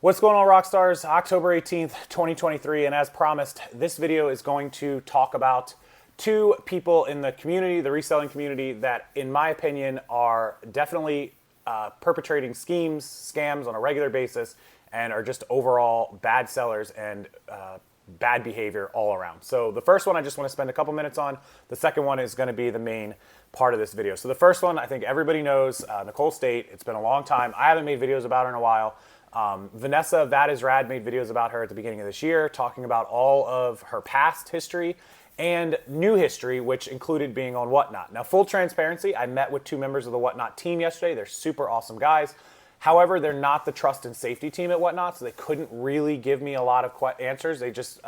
What's going on, Rockstars? October 18th, 2023, and as promised, this video is going to talk about two people in the community, the reselling community, that, in my opinion, are definitely perpetrating schemes, scams on a regular basis, and are just overall bad sellers and bad behavior all around. So the first one I just want to spend a couple minutes on. The second one is going to be the main part of this video. So the first one, I think everybody knows, Nicole State. It's been a long time. I haven't made videos about her in a while. Vanessa, That Is Rad, made videos about her at the beginning of this year, talking about all of her past history and new history, which included being on Whatnot. Now, full transparency, I met with two members of the Whatnot team yesterday. They're super awesome guys. However, they're not the trust and safety team at Whatnot, so they couldn't really give me a lot of answers. They just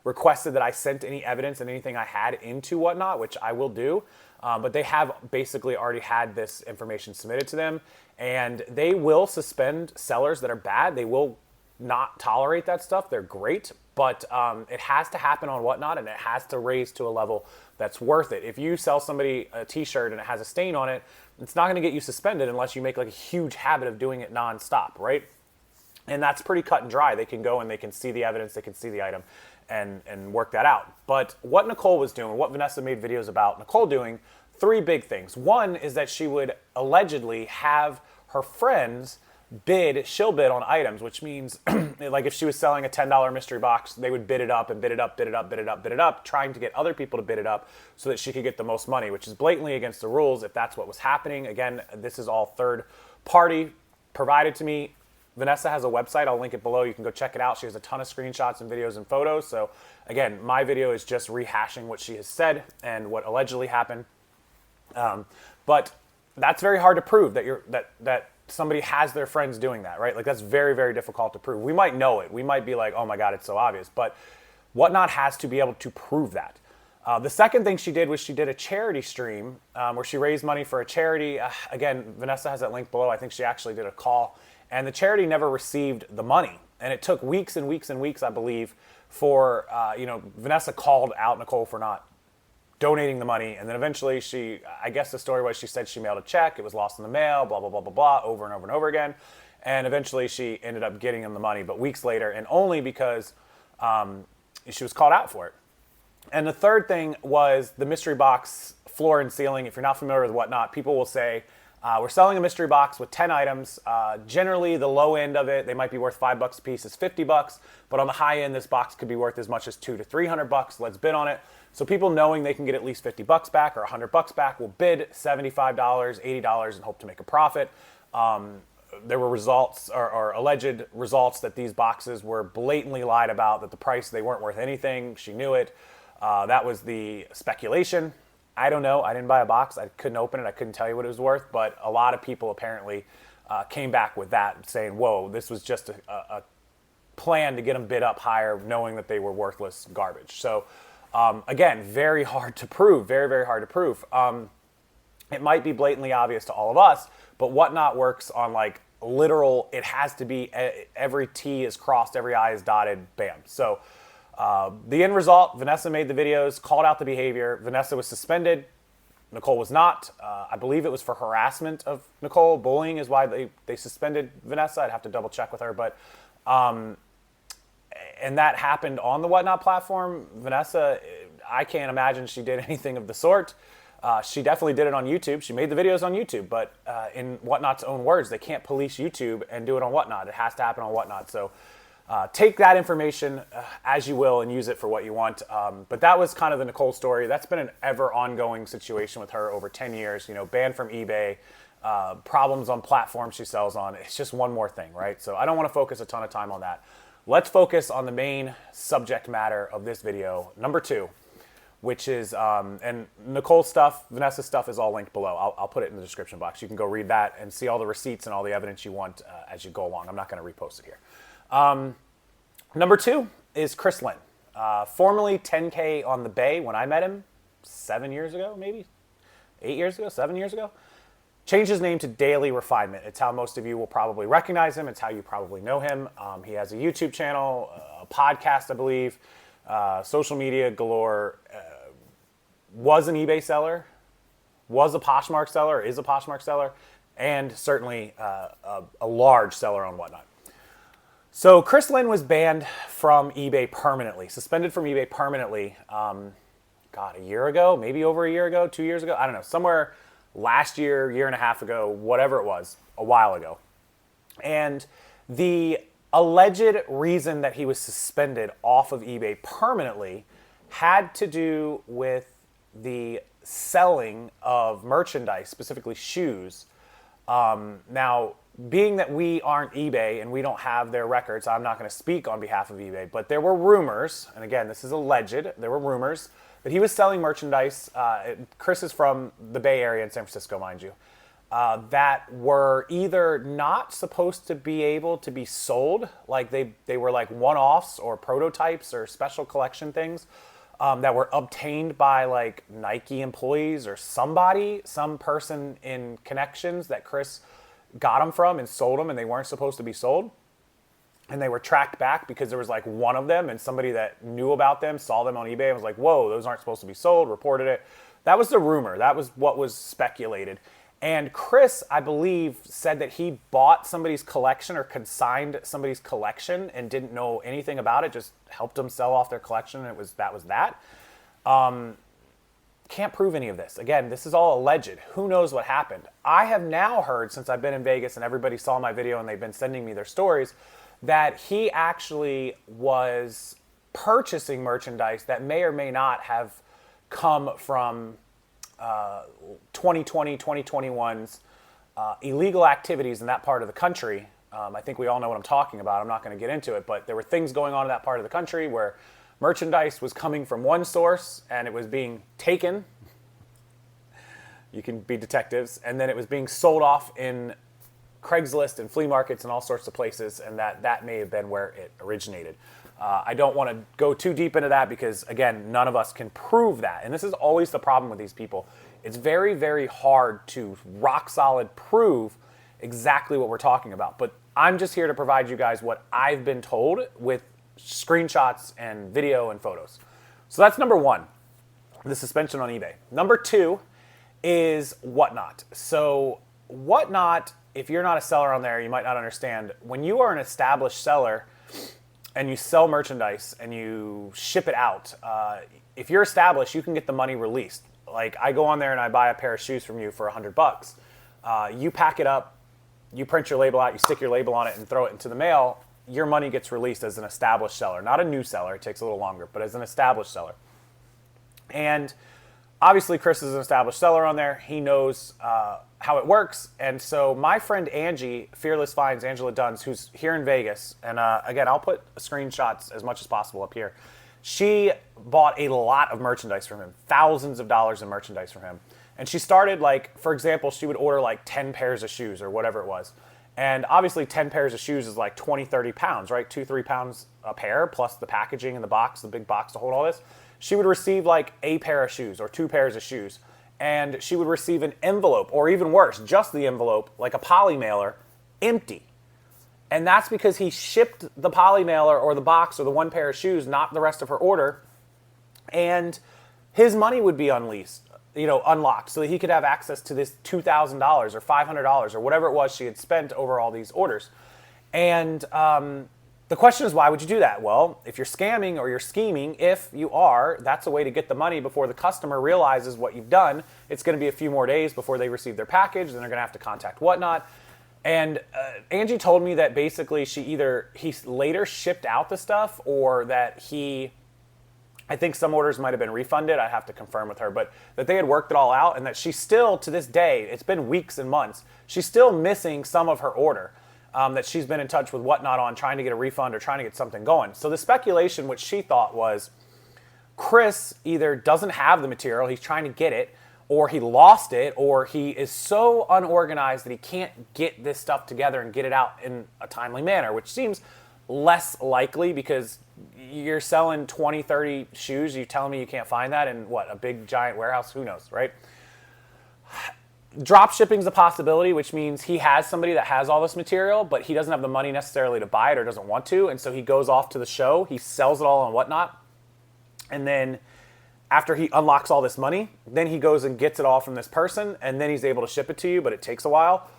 requested that I sent any evidence and anything I had into Whatnot, which I will do. But they have basically already had this information submitted to them, and they will suspend sellers that are bad. They will not tolerate that stuff. They're great, but it has to happen on Whatnot, and it has to raise to a level that's worth it. If you sell somebody a t-shirt and it has a stain on it, it's not going to get you suspended unless you make like a huge habit of doing it nonstop, right? And that's pretty cut and dry. They can go and they can see the evidence, they can see the item, and work that out. But what Nicole was doing, what Vanessa made videos about Nicole doing, three big things. One is that she would allegedly have her friends shill bid on items, which means like if she was selling a $10 mystery box, they would bid it up and bid it up, bid it up, bid it up, bid it up, trying to get other people to bid it up so that she could get the most money, which is blatantly against the rules if that's what was happening. Again, this is all third party provided to me. Vanessa has a website. I'll link it below. You can go check it out. She has a ton of screenshots and videos and photos. So again, my video is just rehashing what she has said and what allegedly happened. But that's very hard to prove that somebody has their friends doing that, right? Like that's very, very difficult to prove. We might know it. We might be like, oh my God, it's so obvious. But Whatnot has to be able to prove that. The second thing she did was she did a charity stream where she raised money for a charity. Again, Vanessa has that link below. I think she actually did a call. And the charity never received the money. And it took weeks and weeks and weeks, I believe, for, Vanessa called out Nicole for not donating the money. And then eventually I guess the story was she said she mailed a check. It was lost in the mail, blah, blah, blah, blah, blah, over and over and over again. And eventually she ended up getting him the money, but weeks later, and only because she was called out for it. And the third thing was the mystery box floor and ceiling. If you're not familiar with Whatnot, people will say, we're selling a mystery box with 10 items. Generally, the low end of it, they might be worth $5 a piece, is $50. But on the high end, this box could be worth as much as $200 to $300. Let's bid on it. So people knowing they can get at least $50 back or $100 back will bid $75, $80 and hope to make a profit. There were results or alleged results that these boxes were blatantly lied about, that the price, they weren't worth anything. She knew it. That was the speculation. I don't know. I didn't buy a box. I couldn't open it. I couldn't tell you what it was worth. But a lot of people apparently came back with that, saying, whoa, this was just a plan to get them bid up higher, knowing that they were worthless garbage. So again, very hard to prove. Very, very hard to prove. It might be blatantly obvious to all of us, but Whatnot works on like literal, it has to be every T is crossed, every I is dotted, bam. So the end result, Vanessa made the videos, called out the behavior. Vanessa was suspended. Nicole was not. I believe it was for harassment of Nicole. Bullying is why they suspended Vanessa. I'd have to double check with her. But and that happened on the Whatnot platform. Vanessa, I can't imagine she did anything of the sort. She definitely did it on YouTube. She made the videos on YouTube. But in Whatnot's own words, they can't police YouTube and do it on Whatnot. It has to happen on Whatnot. So take that information as you will and use it for what you want. But that was kind of the Nicole story. That's been an ever ongoing situation with her over 10 years, banned from eBay, problems on platforms she sells on. It's just one more thing, right? So I don't want to focus a ton of time on that. Let's focus on the main subject matter of this video, number 2, which is, and Nicole's stuff, Vanessa's stuff is all linked below. I'll put it in the description box. You can go read that and see all the receipts and all the evidence you want as you go along. I'm not going to repost it here. Number 2 is Chris Lynn, formerly 10K on the Bay when I met him 7 years ago, maybe 8 years ago, 7 years ago. Changed his name to Daily Refinement. It's how most of you will probably recognize him. It's how you probably know him. He has a YouTube channel, a podcast, I believe, social media galore. Was an eBay seller, was a Poshmark seller, is a Poshmark seller, and certainly a large seller on Whatnot. So Chris Lynn was banned from eBay permanently, suspended from eBay permanently, God, a year ago, maybe over a year ago, 2 years ago, I don't know, somewhere last year, year and a half ago, whatever it was, a while ago. And the alleged reason that he was suspended off of eBay permanently had to do with the selling of merchandise, specifically shoes. Now, being that we aren't eBay and we don't have their records, I'm not going to speak on behalf of eBay, but there were rumors, and again, this is alleged, there were rumors that he was selling merchandise. Chris is from the Bay Area in San Francisco, mind you, that were either not supposed to be able to be sold, like they were like one-offs or prototypes or special collection things that were obtained by like Nike employees or somebody, some person in connections that Chris got them from and sold them, and they weren't supposed to be sold. And they were tracked back because there was like one of them, and somebody that knew about them saw them on eBay and was like, whoa, those aren't supposed to be sold, reported it. That was the rumor. That was what was speculated. And Chris, I believe, said that he bought somebody's collection or consigned somebody's collection and didn't know anything about it, just helped them sell off their collection, and that was that. Can't prove any of this. Again, this is all alleged. Who knows what happened? I have now heard, since I've been in Vegas and everybody saw my video and they've been sending me their stories, that he actually was purchasing merchandise that may or may not have come from 2020, 2021's illegal activities in that part of the country. I think we all know what I'm talking about. I'm not going to get into it, but there were things going on in that part of the country where merchandise was coming from one source and it was being taken. You can be detectives. And then it was being sold off in Craigslist and flea markets and all sorts of places, and that may have been where it originated. I don't want to go too deep into that because, again, none of us can prove that. And this is always the problem with these people. It's very, very hard to rock solid prove exactly what we're talking about. But I'm just here to provide you guys what I've been told with screenshots and video and photos. So that's number one, the suspension on eBay. Number two is Whatnot. So Whatnot, if you're not a seller on there, you might not understand. When you are an established seller and you sell merchandise and you ship it out, if you're established, you can get the money released. Like I go on there and I buy a pair of shoes from you for $100. You pack it up, you print your label out, you stick your label on it and throw it into the mail. Your money gets released as an established seller, not a new seller. It takes a little longer, but as an established seller. And obviously, Chris is an established seller on there. He knows how it works. And so my friend Angie, Fearless Finds, Angela Duns, who's here in Vegas, and again, I'll put screenshots as much as possible up here. She bought a lot of merchandise from him, thousands of dollars in merchandise from him. And she started like, for example, she would order like 10 pairs of shoes or whatever it was. And obviously 10 pairs of shoes is like 20, 30 pounds, right? 2-3 pounds a pair, plus the packaging in the box, the big box to hold all this. She would receive like a pair of shoes or 2 pairs of shoes. And she would receive an envelope, or even worse, just the envelope, like a poly mailer, empty. And that's because he shipped the poly mailer or the box or the 1 pair of shoes, not the rest of her order. And his money would be unlocked so that he could have access to this $2,000 or $500 or whatever it was she had spent over all these orders. And the question is, why would you do that? Well, if you're scamming or you're scheming, if you are, that's a way to get the money before the customer realizes what you've done. It's going to be a few more days before they receive their package, then they're going to have to contact Whatnot. And Angie told me that basically he later shipped out the stuff, or that I think some orders might have been refunded. I have to confirm with her, but that they had worked it all out, and that she's still, to this day, it's been weeks and months, she's still missing some of her order that she's been in touch with Whatnot on, trying to get a refund or trying to get something going. So the speculation, which she thought was, Chris either doesn't have the material, he's trying to get it, or he lost it, or he is so unorganized that he can't get this stuff together and get it out in a timely manner, which seems less likely because you're selling 20, 30 shoes. You telling me you can't find that in a big giant warehouse? Who knows, right? Drop shipping is a possibility, which means he has somebody that has all this material, but he doesn't have the money necessarily to buy it or doesn't want to, and so he goes off to the show, he sells it all on Whatnot, and then after he unlocks all this money, then he goes and gets it all from this person, and then he's able to ship it to you, but it takes a while.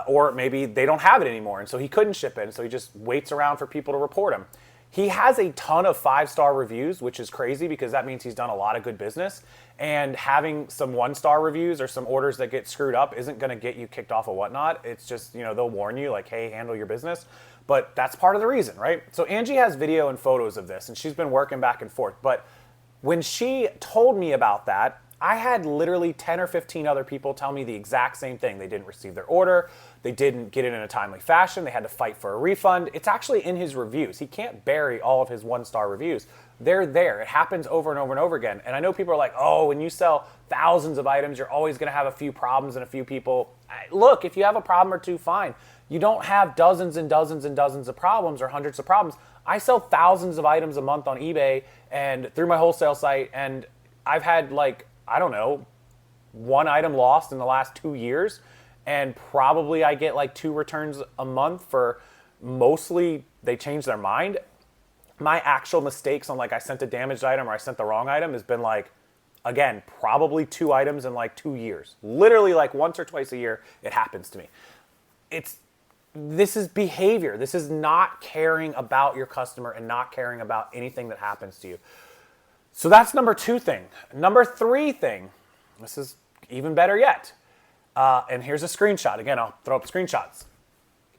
or maybe they don't have it anymore, and so he couldn't ship it, and so he just waits around for people to report him. He has a ton of 5-star reviews, which is crazy because that means he's done a lot of good business. And having some 1-star reviews or some orders that get screwed up isn't going to get you kicked off of Whatnot. It's just, they'll warn you like, hey, handle your business. But that's part of the reason, right? So Angie has video and photos of this, and she's been working back and forth. But when she told me about that, I had literally 10 or 15 other people tell me the exact same thing. They didn't receive their order. They didn't get it in a timely fashion. They had to fight for a refund. It's actually in his reviews. He can't bury all of his 1-star reviews. They're there. It happens over and over and over again. And I know people are like, oh, when you sell thousands of items, you're always going to have a few problems and a few people. Look, if you have a problem or two, fine. You don't have dozens and dozens and dozens of problems or hundreds of problems. I sell thousands of items a month on eBay and through my wholesale site, and I've had I don't know, 1 item lost in the last 2 years, and probably I get 2 returns a month for mostly they change their mind. My actual mistakes on I sent a damaged item or I sent the wrong item has been again, probably 2 items in 2 years. Literally once or twice a year it happens to me. This is behavior. This is not caring about your customer and not caring about anything that happens to you. So that's number 2 thing. Number 3 thing, this is even better yet. And here's a screenshot. Again, I'll throw up screenshots.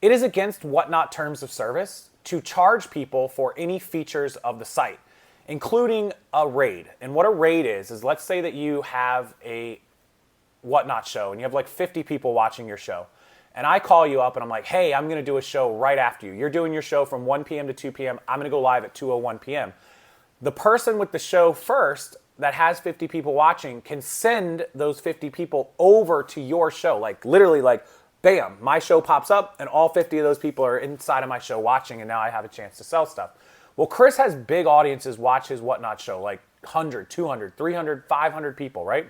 It is against Whatnot terms of service to charge people for any features of the site, including a raid. And what a raid is let's say that you have a Whatnot show and you have 50 people watching your show. And I call you up and I'm like, hey, I'm going to do a show right after you. You're doing your show from 1 p.m. to 2 p.m. I'm going to go live at 2:01 p.m. The person with the show first that has 50 people watching can send those 50 people over to your show. Literally, bam, my show pops up and all 50 of those people are inside of my show watching, and now I have a chance to sell stuff. Well, Chris has big audiences watch his Whatnot show, 100, 200, 300, 500 people, right?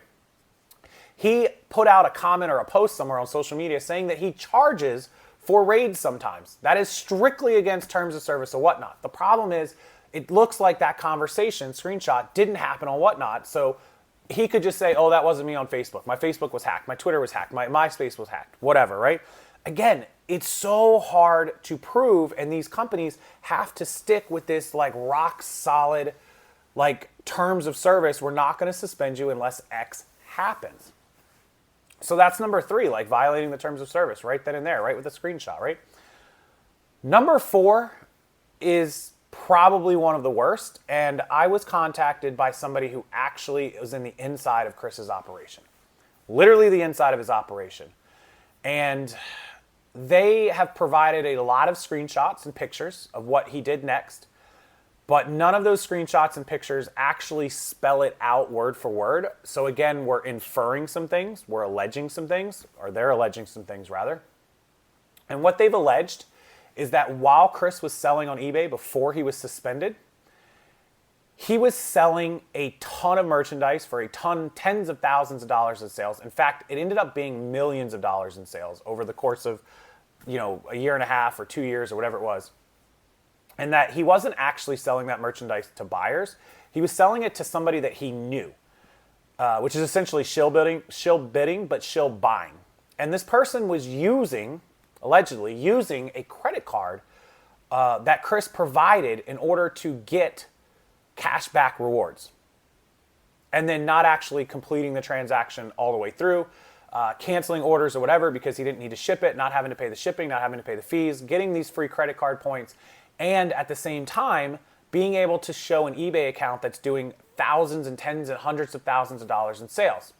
He put out a comment or a post somewhere on social media saying that he charges for raids sometimes. That is strictly against terms of service of Whatnot. The problem is, it looks like that conversation, screenshot, didn't happen on Whatnot. So he could just say, oh, that wasn't me on Facebook. My Facebook was hacked. My Twitter was hacked. My MySpace was hacked. Whatever, right? Again, it's so hard to prove, and these companies have to stick with this rock solid terms of service. We're not going to suspend you unless X happens. So that's number 3, violating the terms of service right then and there, right, with a screenshot, right? Number 4 is probably one of the worst, and I was contacted by somebody who actually was in the inside of Chris's operation. Literally the inside of his operation. And they have provided a lot of screenshots and pictures of what he did next, but none of those screenshots and pictures actually spell it out word for word. So again, we're inferring some things, we're alleging some things, or they're alleging some things rather. And what they've alleged is that while Chris was selling on eBay before he was suspended, he was selling a ton of merchandise for tens of thousands of dollars in sales. In fact, it ended up being millions of dollars in sales over the course of, a year and a half or 2 years or whatever it was. And that he wasn't actually selling that merchandise to buyers. He was selling it to somebody that he knew, which is essentially shill bidding, but shill buying. And this person was allegedly using a credit card that Chris provided in order to get cashback rewards, and then not actually completing the transaction all the way through, canceling orders or whatever because he didn't need to ship it, not having to pay the shipping, not having to pay the fees, getting these free credit card points, and at the same time being able to show an eBay account that's doing thousands and tens and hundreds of thousands of dollars in sales.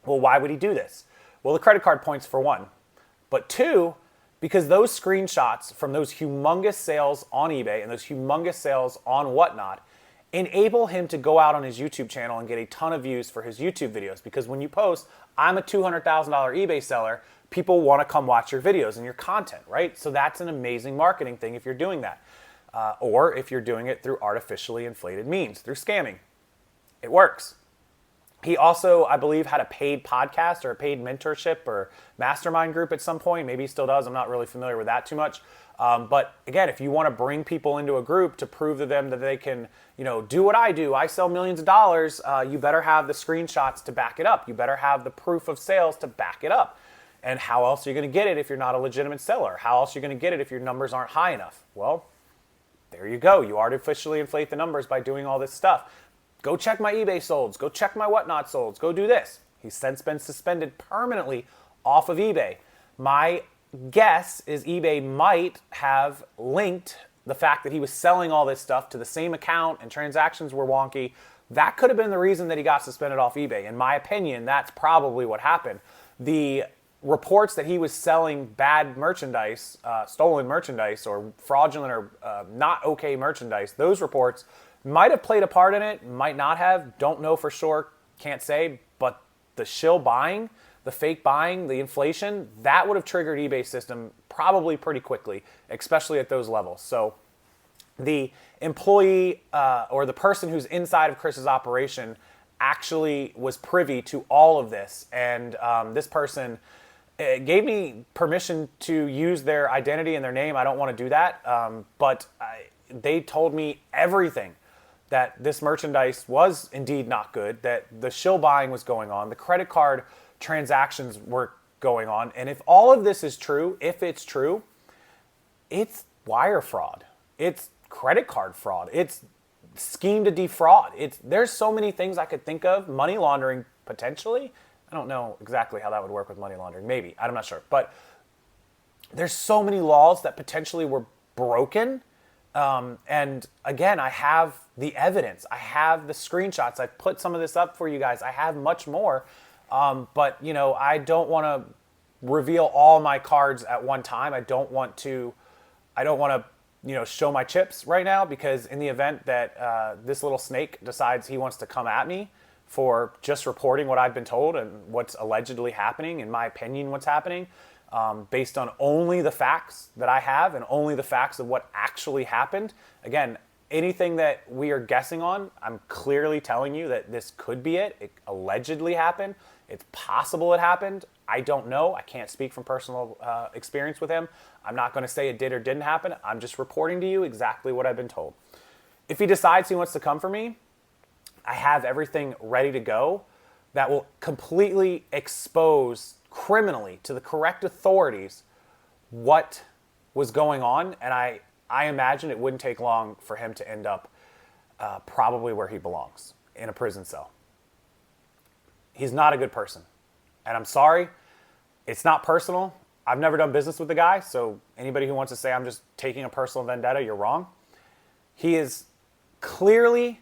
Well, why would he do this? Well, the credit card points for one. But 2, because those screenshots from those humongous sales on eBay and those humongous sales on Whatnot enable him to go out on his YouTube channel and get a ton of views for his YouTube videos. Because when you post, I'm a $200,000 eBay seller, people want to come watch your videos and your content, right? So that's an amazing marketing thing if you're doing that. Or if you're doing it through artificially inflated means, through scamming. It works. He also, I believe, had a paid podcast or a paid mentorship or mastermind group at some point. Maybe he still does. I'm not really familiar with that too much. But again, if you want to bring people into a group to prove to them that they can, do what I do, I sell millions of dollars, you better have the screenshots to back it up. You better have the proof of sales to back it up. And how else are you going to get it if you're not a legitimate seller? How else are you going to get it if your numbers aren't high enough? Well, there you go. You artificially inflate the numbers by doing all this stuff. Go check my eBay solds. Go check my whatnot solds. Go do this. He's since been suspended permanently off of eBay. My guess is eBay might have linked the fact that he was selling all this stuff to the same account and transactions were wonky. That could have been the reason that he got suspended off eBay. In my opinion, that's probably what happened. The reports that he was selling bad merchandise, stolen merchandise, or fraudulent or not okay merchandise, those reports might have played a part in it, might not have, don't know for sure, can't say, but the shill buying, the fake buying, the inflation, that would have triggered eBay's system probably pretty quickly, especially at those levels. So the employee or the person who's inside of Chris's operation actually was privy to all of this. And this person gave me permission to use their identity and their name. I don't want to do that. But they told me everything, that this merchandise was indeed not good, that the shill buying was going on, the credit card transactions were going on. And if all of this is true, if it's true, it's wire fraud. It's credit card fraud. It's scheme to defraud. There's so many things I could think of. Money laundering, potentially. I don't know exactly how that would work with money laundering. Maybe. I'm not sure. But there's so many laws that potentially were broken. And again, I have the evidence. I have the screenshots. I've put some of this up for you guys. I have much more. But, you know, I don't want to reveal all my cards at one time. I don't want to, you know, show my chips right now, because in the event that this little snake decides he wants to come at me for just reporting what I've been told and what's allegedly happening, in my opinion, what's happening, based on only the facts that I have and only the facts of what actually happened. Again, anything that we are guessing on, I'm clearly telling you that this could be it. It allegedly happened. It's possible it happened. I don't know. I can't speak from personal experience with him. I'm not going to say it did or didn't happen. I'm just reporting to you exactly what I've been told. If he decides he wants to come for me, I have everything ready to go that will completely expose criminally to the correct authorities what was going on. And I imagine it wouldn't take long for him to end up probably where he belongs, in a prison cell. He's not a good person. And I'm sorry, it's not personal. I've never done business with the guy, so anybody who wants to say I'm just taking a personal vendetta, you're wrong. He is clearly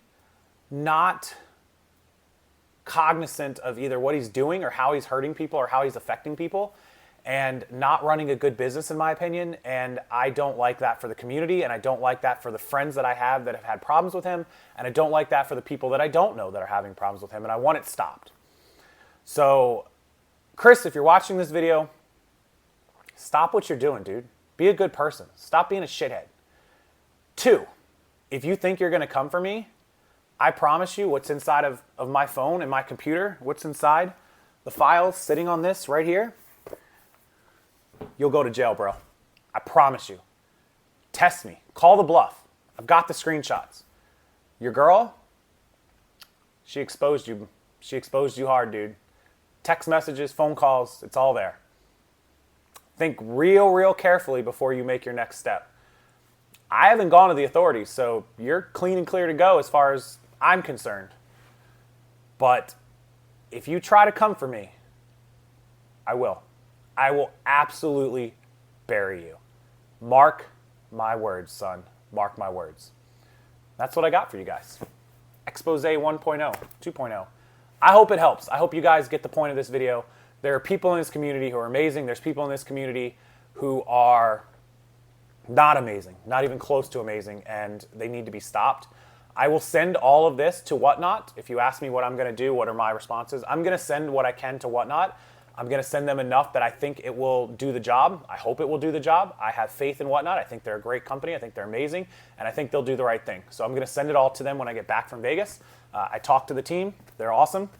not cognizant of either what he's doing or how he's hurting people or how he's affecting people, and not running a good business, in my opinion. And I don't like that for the community, and I don't like that for the friends that I have that have had problems with him, and I don't like that for the people that I don't know that are having problems with him, and I want it stopped. So, Chris, if you're watching this video, stop what you're doing, dude. Be a good person. Stop being a shithead. 2, if you think you're going to come for me, I promise you what's inside of my phone and my computer, what's inside the files sitting on this right here, you'll go to jail, bro. I promise you. Test me. Call the bluff. I've got the screenshots. Your girl, she exposed you. She exposed you hard, dude. Text messages, phone calls, it's all there. Think real carefully before you make your next step. I haven't gone to the authorities, so you're clean and clear to go as far as I'm concerned. But if you try to come for me, I will. I will absolutely bury you. Mark my words, son. Mark my words. That's what I got for you guys. Expose 1.0, 2.0. I hope it helps. I hope you guys get the point of this video. There are people in this community who are amazing. There's people in this community who are not amazing, not even close to amazing, and they need to be stopped. I will send all of this to Whatnot. If you ask me what I'm going to do, what are my responses, I'm going to send what I can to Whatnot. I'm going to send them enough that I think it will do the job. I hope it will do the job. I have faith in Whatnot. I think they're a great company. I think they're amazing, and I think they'll do the right thing. So I'm going to send it all to them when I get back from Vegas. I talked to the team. They're awesome.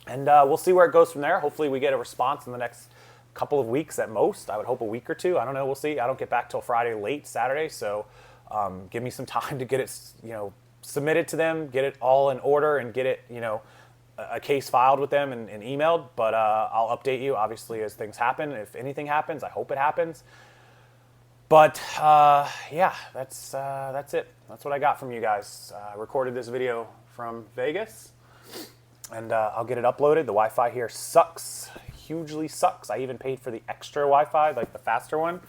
And we'll see where it goes from there. Hopefully we get a response in the next couple of weeks at most. I would hope a week or two. I don't know. We'll see. I don't get back till Friday late Saturday. So give me some time to get it, submitted to them, get it all in order, and get it, a case filed with them and emailed, but I'll update you obviously as things happen. If anything happens, I hope it happens. But yeah, that's it. That's what I got from you guys. I recorded this video from Vegas, and I'll get it uploaded. The Wi-Fi here sucks, hugely sucks. I even paid for the extra Wi-Fi, like the faster one.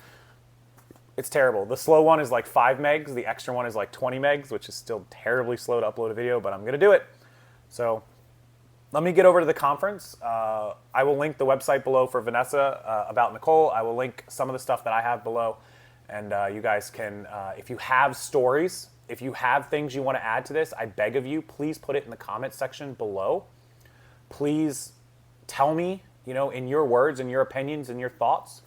It's terrible. The slow one is like 5 megs. The extra one is like 20 megs, which is still terribly slow to upload a video, but I'm going to do it. So let me get over to the conference. I will link the website below for Vanessa about Nicole. I will link some of the stuff that I have below. And you guys can, if you have stories, if you have things you want to add to this, I beg of you, please put it in the comment section below. Please tell me, you know, in your words and your opinions and your thoughts,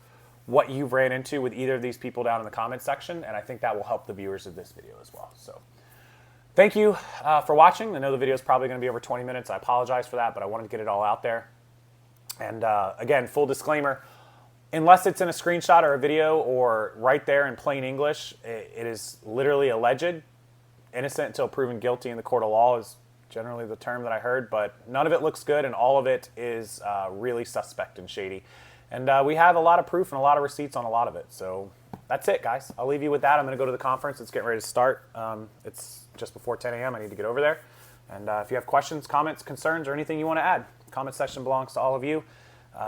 what you've ran into with either of these people down in the comment section. And I think that will help the viewers of this video as well. So thank you for watching. I know the video is probably going to be over 20 minutes. I apologize for that, but I wanted to get it all out there. And again, full disclaimer, unless it's in a screenshot or a video or right there in plain English, it is literally alleged. Innocent until proven guilty in the court of law is generally the term that I heard, but none of it looks good, and all of it is really suspect and shady. And we have a lot of proof and a lot of receipts on a lot of it. So that's it, guys. I'll leave you with that. I'm going to go to the conference. It's getting ready to start. It's just before 10 a.m. I need to get over there. And if you have questions, comments, concerns, or anything you want to add, comment section belongs to all of you.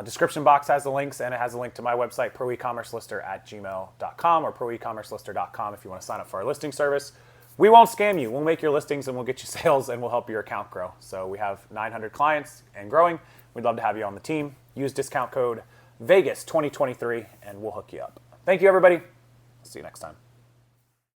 Description box has the links, and it has a link to my website, ProEcommercelister@gmail.com or ProEcommercelister.com if you want to sign up for our listing service. We won't scam you. We'll make your listings, and we'll get you sales, and we'll help your account grow. So we have 900 clients and growing. We'd love to have you on the team. Use discount code VEGAS2023, and we'll hook you up. Thank you, everybody. See you next time.